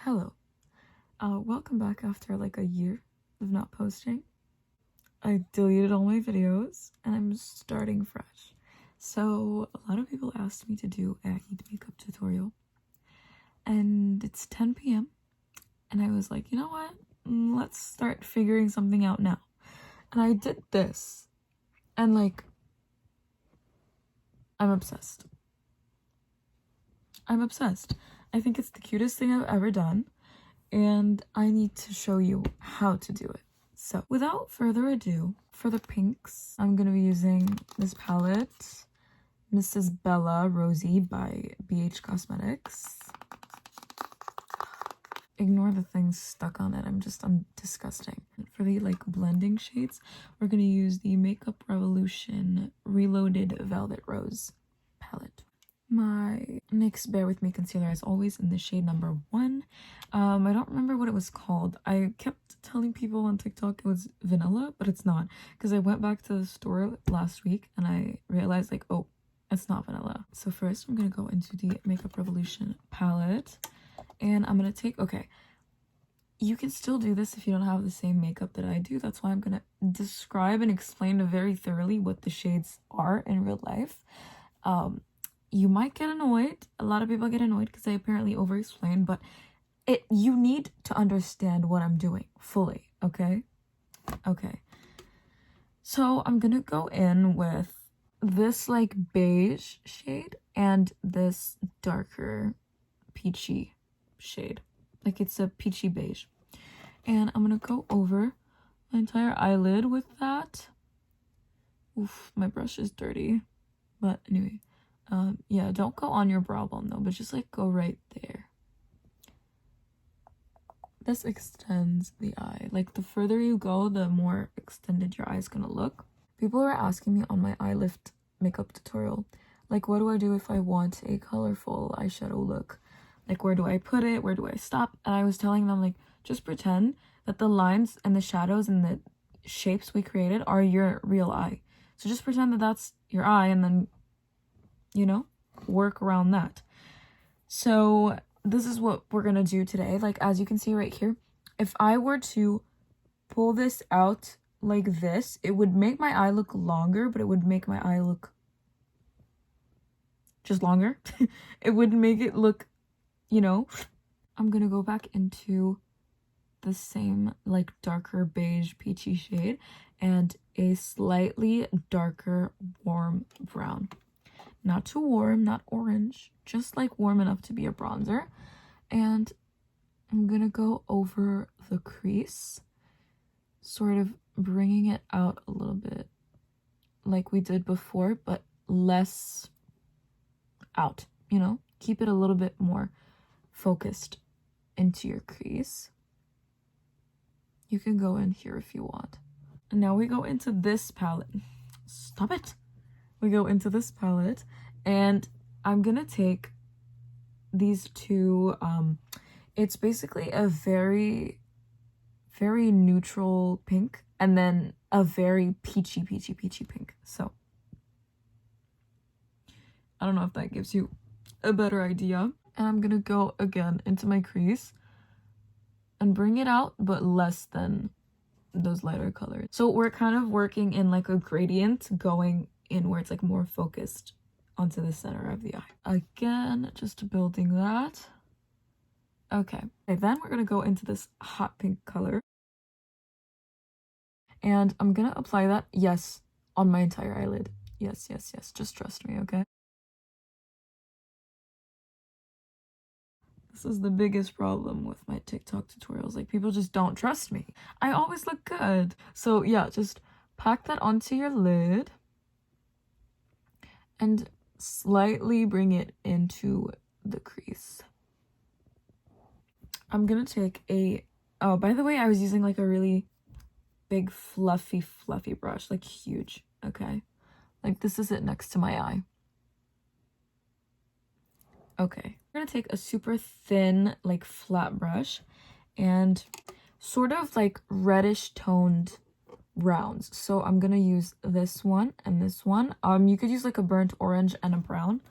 Hello. Welcome back after like a year of not posting. I deleted all my videos and I'm starting fresh. So a lot of people asked me to do a heat makeup tutorial and it's 10 p.m. and I was like, you know what? Let's start figuring something out now. And I did this and like, I'm obsessed. I'm obsessed. I think it's the cutest thing I've ever done. And I need to show you how to do it. So without further ado, for the pinks, I'm going to be using this palette, Mrs. Bella Rosy by BH Cosmetics. Ignore the things stuck on it. I'm disgusting. For the like blending shades, we're going to use the Makeup Revolution Reloaded Velvet Rose palette. My NYX Bear With Me concealer is always in the shade number 1. I don't remember what it was called. I kept telling people on TikTok it was vanilla, but it's not, because I went back to the store last week and I realized like, oh, it's not vanilla. So first I'm gonna go into the Makeup Revolution palette and I'm gonna take, okay, you can still do this if you don't have the same makeup that I do. That's why I'm gonna describe and explain very thoroughly what the shades are in real life. You might get annoyed. A lot of people get annoyed because I apparently over-explain, but you need to understand what I'm doing fully, okay? Okay. So I'm gonna go in with this like beige shade and this darker peachy shade. Like it's a peachy beige. And I'm gonna go over my entire eyelid with that. Oof, my brush is dirty. But anyway. Yeah, don't go on your brow bone though, but just like go right there. This extends the eye. Like the further you go, the more extended your eye is gonna look. People were asking me on my eye lift makeup tutorial, like what do I do if I want a colorful eyeshadow look? Like where do I put it? Where do I stop? And I was telling them like, just pretend that the lines and the shadows and the shapes we created are your real eye. So just pretend that that's your eye and then, you know, work around that. So this is what we're gonna do today. Like as you can see right here, if I were to pull this out like this, it would make my eye look longer, but it would make my eye look just longer. It would make it look, you know. I'm gonna go back into the same like darker beige peachy shade and a slightly darker warm brown. Not too warm, not orange, just like warm enough to be a bronzer. And I'm gonna go over the crease, sort of bringing it out a little bit like we did before, but less out, you know? Keep it a little bit more focused into your crease. You can go in here if you want. And now we go into this palette. Stop it! We go into this palette and I'm gonna take these two, it's basically a very neutral pink and then a very peachy pink. So I don't know if that gives you a better idea. And I'm gonna go again into my crease and bring it out, but less than those lighter colors. So we're kind of working in like a gradient going in where it's like more focused onto the center of the eye. Again, just building that. Okay, then we're gonna go into this hot pink color. And I'm gonna apply that, yes, on my entire eyelid. Yes, just trust me, okay? This is the biggest problem with my TikTok tutorials. Like, people just don't trust me. I always look good. So yeah, just pack that onto your lid and slightly bring it into the crease. I'm gonna take a, oh, by the way, I was using like a really big fluffy brush, like huge, okay? Like this is it next to my eye. Okay, we're gonna take a super thin, like flat brush and sort of like reddish toned browns. So I'm gonna use this one and this one. You could use like a burnt orange and a brown,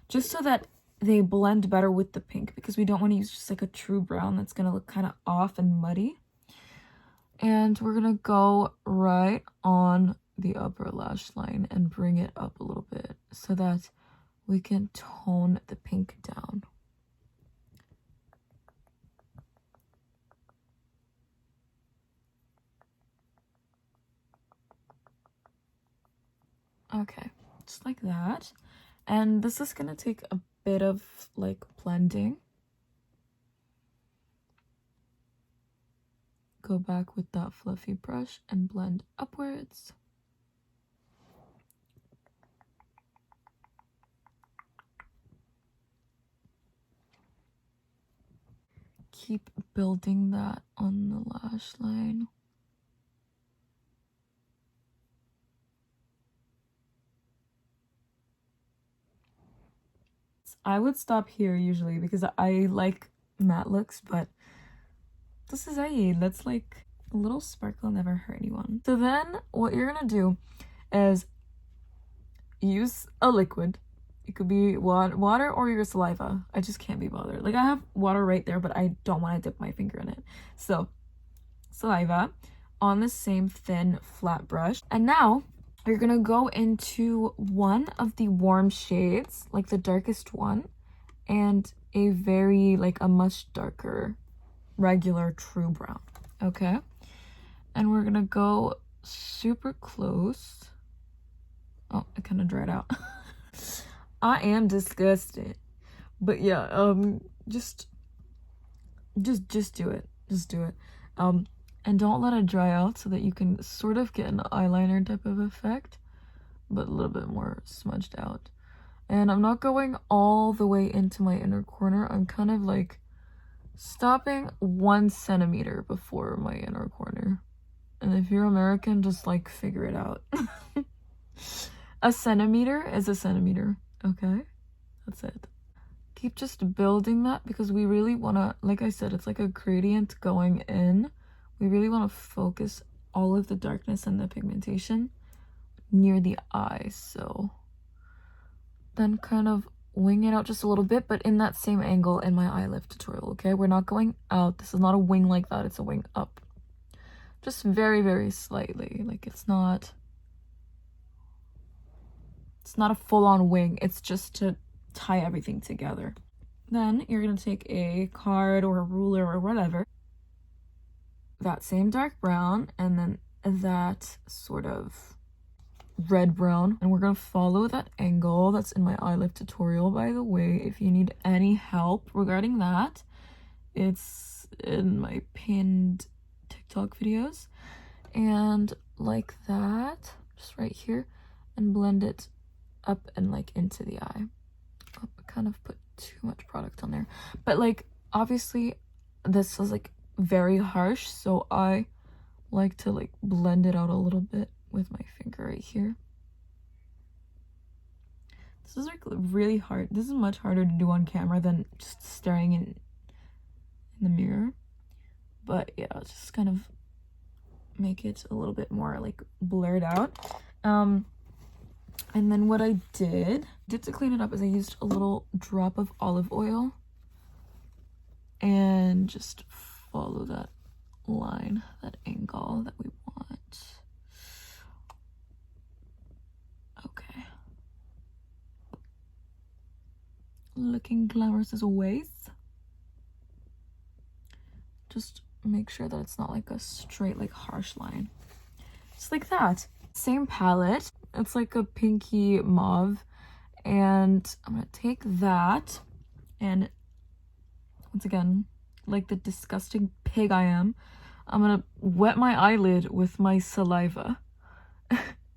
just so that they blend better with the pink because we don't want to use just like a true brown that's going to look kind of off and muddy. And we're going to go right on the upper lash line and bring it up a little bit so that we can tone the pink down. Okay, just like that. And this is gonna take a bit of like blending. Go back with that fluffy brush and blend upwards. Keep building that on the lash line. I would stop here usually because I like matte looks, but this is Aid. That's like a little sparkle never hurt anyone. So then what you're gonna do is use a liquid. It could be water or your saliva. I just can't be bothered. Like I have water right there, but I don't want to dip my finger in it. So saliva on the same thin flat brush. And now you're gonna go into one of the warm shades, like the darkest one, and a very like a much darker regular true brown. Okay, and we're gonna go super close. Oh, it kind of dried out. I am disgusted, but yeah, just do it. Just do it. And don't let it dry out so that you can sort of get an eyeliner type of effect, but a little bit more smudged out. And I'm not going all the way into my inner corner. I'm kind of like stopping 1 centimeter before my inner corner. And if you're American, just like figure it out. A centimeter is a centimeter, okay? That's it. Keep just building that because we really want to, like I said, it's like a gradient going in. We really want to focus all of the darkness and the pigmentation near the eye. So then kind of wing it out just a little bit, but in that same angle in my eye lift tutorial, okay? We're not going out. This is not a wing like that. It's a wing up. Just very, very slightly. Like it's not a full-on wing. It's just to tie everything together. Then you're going to take a card or a ruler or whatever, that same dark brown, and then that sort of red brown, and we're going to follow that angle that's in my eye lift tutorial, by the way. If you need any help regarding that, it's in my pinned TikTok videos. And like that, just right here, and blend it up and like into the eye. Oh, I kind of put too much product on there, but like obviously this is like very harsh, so I like to like blend it out a little bit with my finger right here. This is like really hard. This is much harder to do on camera than just staring in the mirror, but yeah, just kind of make it a little bit more like blurred out. And then what I did to clean it up is I used a little drop of olive oil and just follow that line, that angle that we want. Okay. Looking glamorous as always. Just make sure that it's not like a straight, like harsh line. Just like that. Same palette. It's like a pinky mauve. And I'm gonna take that and once again, like the disgusting pig I am, I'm gonna wet my eyelid with my saliva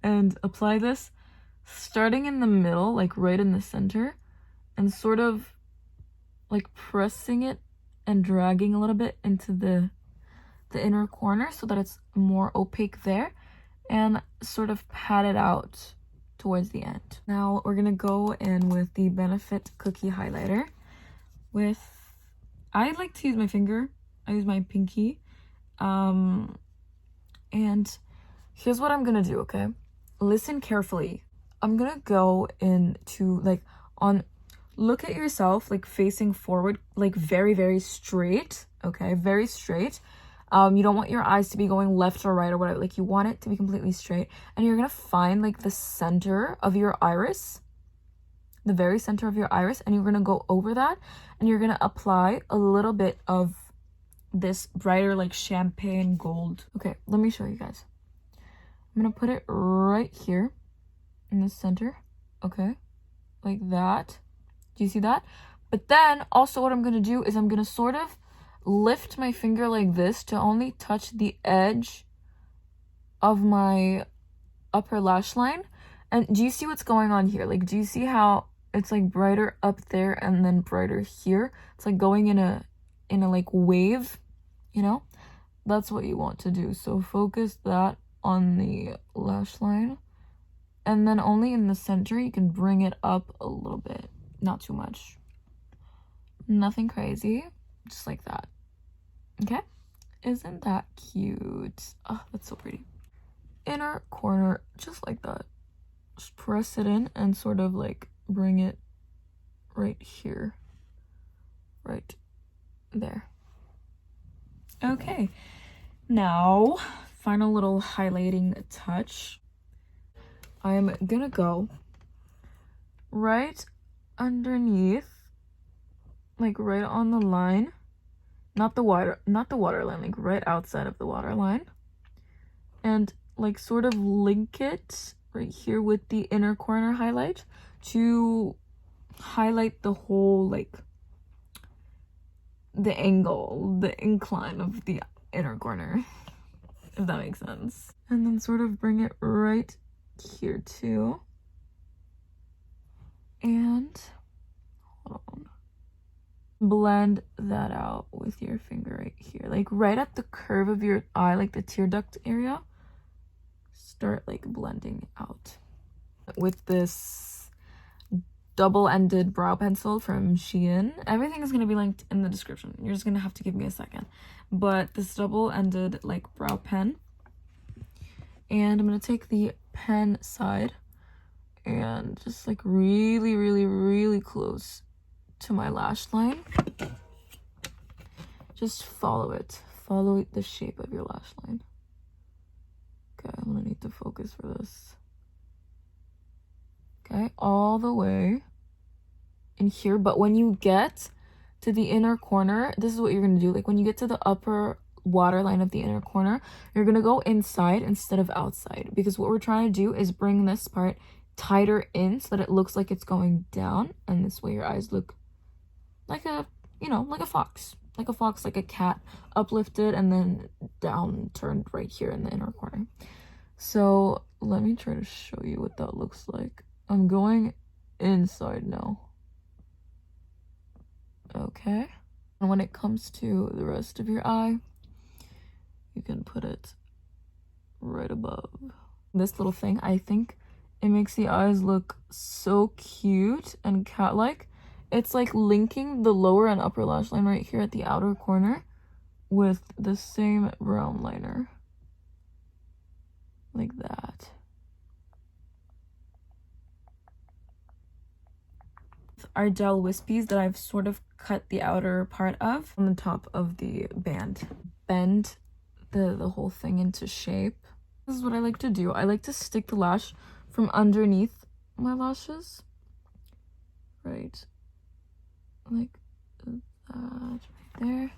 and apply this starting in the middle, like right in the center, and sort of like pressing it and dragging a little bit into the inner corner so that it's more opaque there, and sort of pat it out towards the end. Now we're gonna go in with the Benefit Cookie Highlighter with, I like to use my finger. I use my pinky. And here's what I'm gonna do, okay? Listen carefully. I'm gonna go into like on, look at yourself like facing forward, like very straight, okay? Very straight. You don't want your eyes to be going left or right or whatever. Like, you want it to be completely straight. And you're gonna find like the center of your iris, the very center of your iris, and you're gonna go over that, and you're gonna apply a little bit of this brighter like champagne gold. Okay, let me show you guys. I'm gonna put it right here in the center, okay, like that. Do you see that? But then also what I'm gonna do is I'm gonna sort of lift my finger like this to only touch the edge of my upper lash line. And do you see what's going on here? Like, do you see how it's like brighter up there and then brighter here? It's like going in a like wave, you know? That's what you want to do. So focus that on the lash line, and then only in the center you can bring it up a little bit, not too much, nothing crazy, just like that. Okay, isn't that cute? Oh, that's so pretty. Inner corner, just like that. Just press it in and sort of like bring it right here, right there. Okay, now final little highlighting touch. I'm gonna go right underneath, like right on the line, not the water line, like right outside of the water line, and like sort of link it right here with the inner corner highlight to highlight the whole, like the angle, the incline of the inner corner, if that makes sense. And then sort of bring it right here too. And hold on. Blend that out with your finger right here, like right at the curve of your eye, like the tear duct area. Start like blending out with this double-ended brow pencil from Shein. Everything is going to be linked in the description. You're just going to have to give me a second. But this double-ended like brow pen, and I'm going to take the pen side and just like really close to my lash line. Just follow it. Follow the shape of your lash line. Okay, I'm gonna need to focus for this. Okay, all the way in here. But when you get to the inner corner, this is what you're gonna do. Like when you get to the upper waterline of the inner corner, you're gonna go inside instead of outside, because what we're trying to do is bring this part tighter in so that it looks like it's going down, and this way your eyes look like a, you know, like a fox, like a cat, uplifted and then down turned right here in the inner corner. So let me try to show you what that looks like. I'm going inside now. Okay, and when it comes to the rest of your eye, you can put it right above this little thing. I think it makes the eyes look so cute and cat-like. It's like linking the lower and upper lash line right here at the outer corner with the same brown liner, like that. Ardell Wispies that I've sort of cut the outer part of on the top of the band. Bend the whole thing into shape. This is what I like to do. I like to stick the lash from underneath my lashes, right, like that, right there.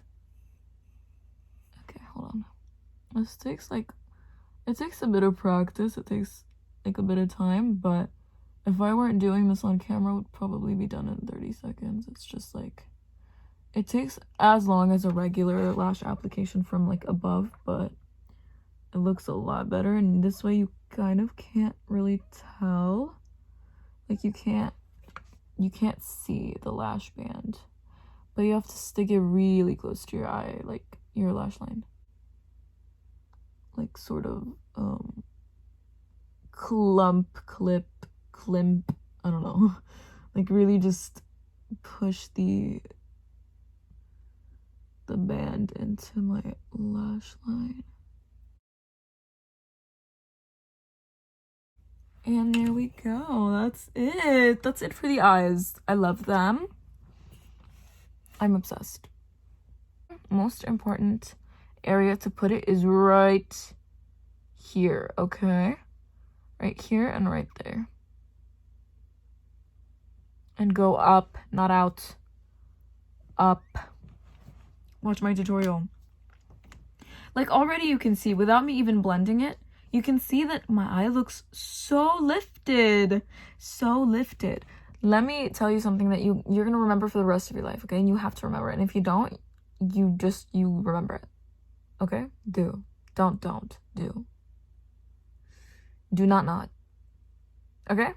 Okay, hold on. This takes like, it takes a bit of practice. It takes like a bit of time, but if I weren't doing this on camera, it would probably be done in 30 seconds. It's just like, it takes as long as a regular lash application from like above, but it looks a lot better. And this way you kind of can't really tell, like you can't see the lash band, but you have to stick it really close to your eye, like your lash line, like sort of climp, I don't know, like really just push the band into my lash line. And there we go. That's it. That's it for the eyes. I love them. I'm obsessed. Most important area to put it is right here, okay? Right here and right there. And go up, not out. Up. Watch my tutorial. Like, already you can see, without me even blending it, you can see that my eye looks so lifted. So lifted. Let me tell you something that you're going to remember for the rest of your life, okay? And you have to remember it. And if you don't, you remember it. Okay? Do. Don't. Do. Do not. Okay?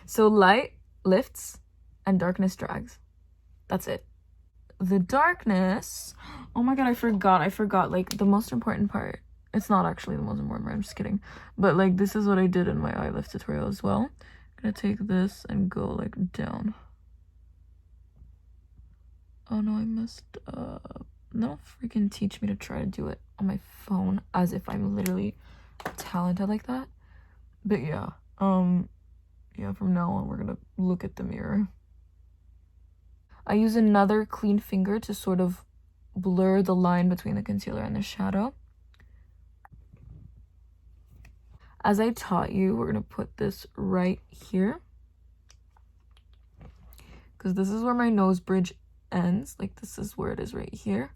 So light lifts and darkness drags. That's it. The darkness, oh my god, I forgot like the most important part. It's not actually the most important part, I'm just kidding, but like this is what I did in my eye lift tutorial as well. I'm gonna take this and go like down. Oh no, I messed up. Don't freaking teach me to try to do it on my phone as if I'm literally talented like that. But yeah, yeah, from now on we're gonna look at the mirror. I use another clean finger to sort of blur the line between the concealer and the shadow. As I taught you, we're going to put this right here. Because this is where my nose bridge ends. Like, this is where it is right here.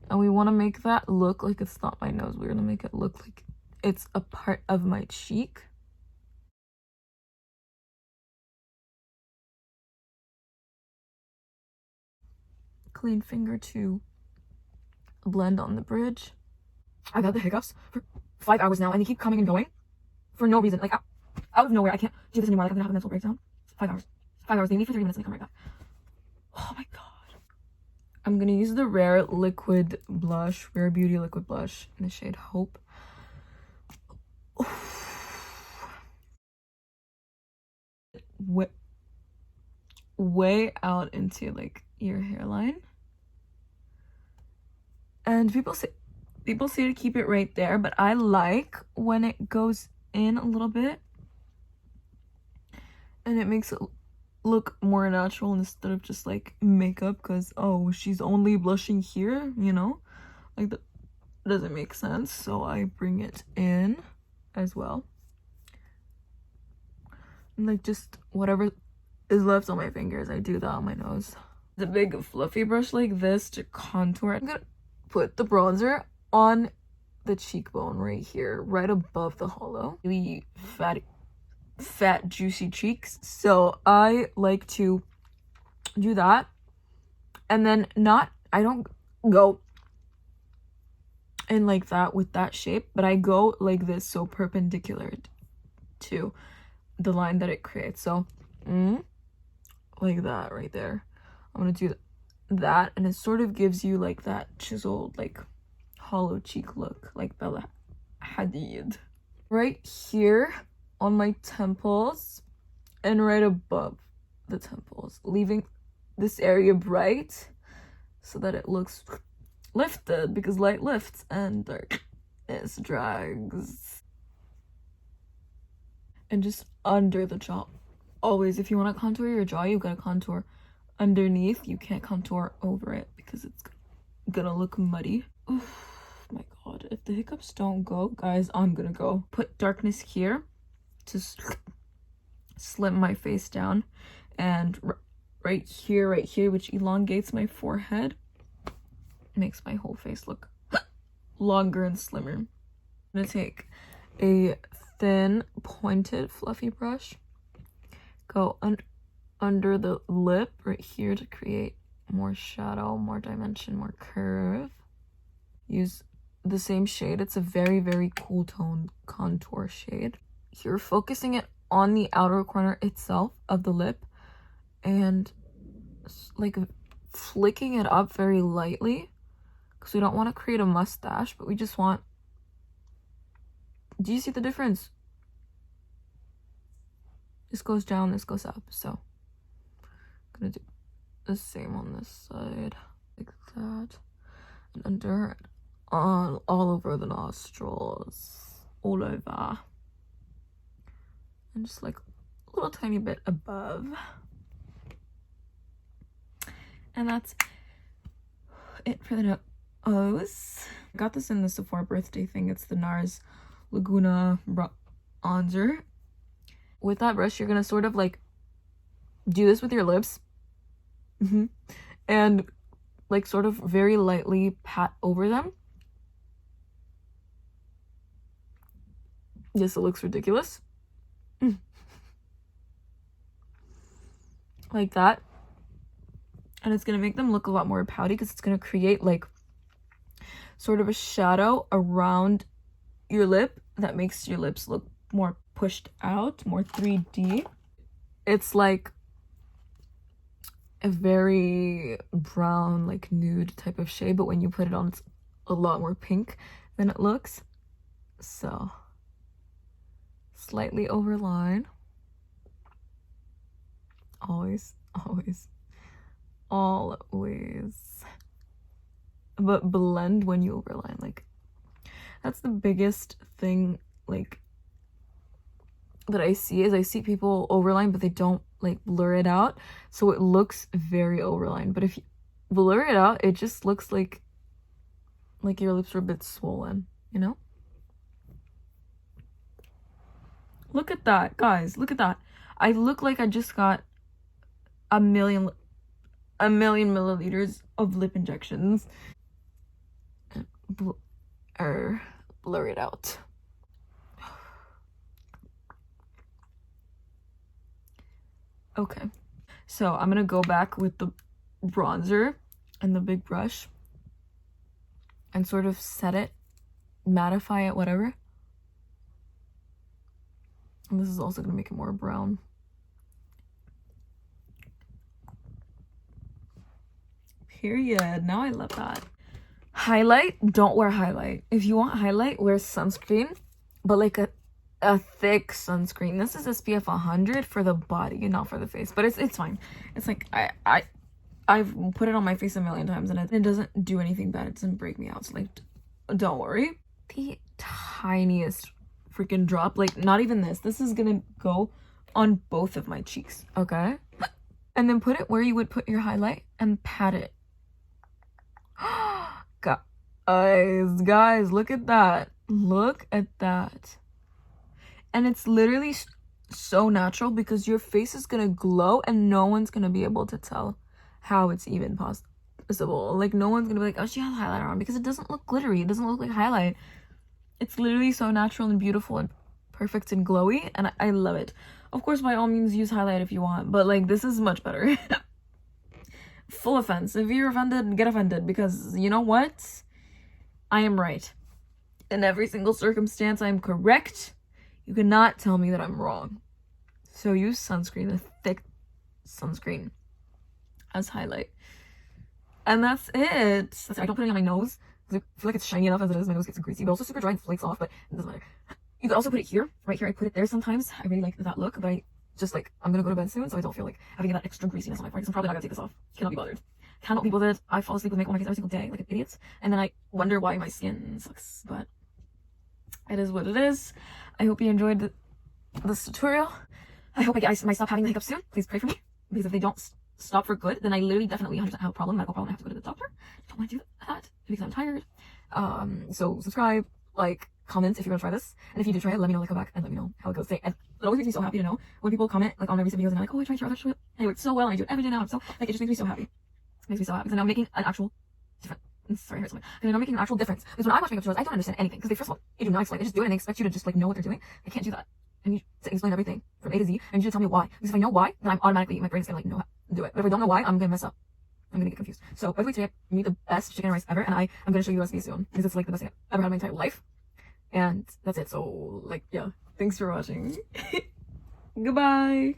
And we want to make that look like it's not my nose. We're going to make it look like it's a part of my cheek. Clean finger to blend on the bridge. I've had the hiccups for 5 hours now, and they keep coming and going for no reason. Like, out of nowhere, I can't do this anymore. Like, I'm gonna have a mental breakdown. 5 hours. 5 hours. They leave for 3 minutes and they come right back. Oh my god. I'm gonna use the Rare liquid blush, Rare Beauty liquid blush in the shade Hope. Way out into like your hairline. And people say to keep it right there, but I like when it goes in a little bit and it makes it look more natural instead of just like makeup, because oh, she's only blushing here, you know, like that doesn't make sense. So I bring it in as well, and like just whatever is left on my fingers, I do that on my nose. The big fluffy brush like this to contour. I'm gonna put the bronzer on the cheekbone right here, right above the hollow. Really fat juicy cheeks, so I like to do that. And then I don't go in like that with that shape, but I go like this, so perpendicular to the line that it creates. So like that right there. I'm gonna do that, and it sort of gives you like that chiseled, like hollow cheek look, like Bella Hadid. Right here on my temples and right above the temples, leaving this area bright so that it looks lifted, because light lifts and darkness drags. And just under the jaw. Always, if you want to contour your jaw, you've got to contour underneath. You can't contour over it because it's gonna look muddy. Oof. My god, if the hiccups don't go, guys, I'm gonna go. Put darkness here to slim my face down, and right here, which elongates my forehead, makes my whole face look longer and slimmer. I'm gonna take a thin pointed fluffy brush, go under the lip right here to create more shadow, more dimension, more curve. Use the same shade. It's a very, very cool tone contour shade. You're focusing it on the outer corner itself of the lip and like flicking it up very lightly, because we don't want to create a mustache, but we just want... Do you see the difference? This goes down, this goes up. So I'm gonna do the same on this side, like that, and under, all over the nostrils, all over, and just like a little tiny bit above. And that's it for the nose. I got this in the Sephora birthday thing. It's the NARS Laguna bronzer. With that brush, you're gonna sort of like do this with your lips. And like sort of very lightly pat over them. Yes, it looks ridiculous. Like that. And it's gonna make them look a lot more pouty because it's gonna create like sort of a shadow around your lip that makes your lips look more pushed out, more 3D. It's like a very brown, like nude type of shade, but when you put it on, it's a lot more pink than it looks. So slightly overline. Always. But blend when you overline. Like, that's the biggest thing, like, that I see people overline, but they don't like blur it out, so it looks very overlined. But if you blur it out, it just looks like your lips are a bit swollen, you know? Look at that, guys. Look at that. I look like I just got a million milliliters of lip injections. Blur it out. Okay, so I'm gonna go back with the bronzer and the big brush and sort of set it, mattify it, whatever. And this is also gonna make it more brown. Period. Now I love that. Highlight, don't wear highlight. If you want highlight, wear sunscreen, but like a thick sunscreen. This is SPF 100 for the body, not for the face, but it's fine. It's like I've put it on my face a million times and it doesn't do anything bad. It doesn't break me out. So like, don't worry. The tiniest freaking drop, like not even this. This is gonna go on both of my cheeks, okay? And then put it where you would put your highlight and pat it. Guys, look at that. Look at that. And it's literally so natural because your face is gonna glow and no one's gonna be able to tell how it's even possible. Like, no one's gonna be like, oh, she has highlighter on, because it doesn't look glittery. It doesn't look like highlight. It's literally so natural and beautiful and perfect and glowy, and I love it. Of course, by all means, use highlight if you want, but like, this is much better. Full offense. If you're offended, get offended, because you know what? I am right. In every single circumstance, I am correct. You cannot tell me that I'm wrong. So use sunscreen, a thick sunscreen, as highlight. And that's it. I don't put it on my nose because I feel like it's shiny enough as it is. My nose gets greasy, but also super dry and flakes off, but it doesn't matter. You could also put it here. Right here, I put it there sometimes. I really like that look, but I just like, I'm gonna go to bed soon, so I don't feel like having that extra greasiness on my forehead. I'm probably not gonna take this off. Cannot be bothered. Cannot be bothered. I fall asleep with makeup on my face every single day, like an idiot. And then I wonder why my skin sucks, but it is what it is. I hope you enjoyed this tutorial. I hope I stop having the hiccups soon. Please pray for me, because if they don't stop for good, then I literally definitely 100% have a problem, medical problem. I have to go to the doctor. I don't want to do that because I'm tired. So subscribe, like, comment if you're gonna try this, and if you do try it, let me know, like, come back and let me know how it goes. And it always makes me so happy to know when people comment like on my recent videos and they're like, oh, I tried your other tutorial and it worked so well and I do it every day now. I'm so like, it just makes me so happy. It makes me so happy because I'm making an actual difference. Sorry, I hurt someone. I'm making an actual difference, because when I watch makeup tutorials, I don't understand anything, because they, first of all, they do not explain. They just do it and they expect you to just like know what they're doing. I can't do that. I need to explain everything from A to Z, and you should tell me why, because if I know why, then I'm automatically, my brain's gonna like know how to do it. But if I don't know why, I'm gonna mess up. I'm gonna get confused. So by the way, today I made the best chicken and rice ever, and I'm gonna show you the recipe soon, because it's like the best thing I've ever had in my entire life. And that's it. So like, yeah, thanks for watching. Goodbye.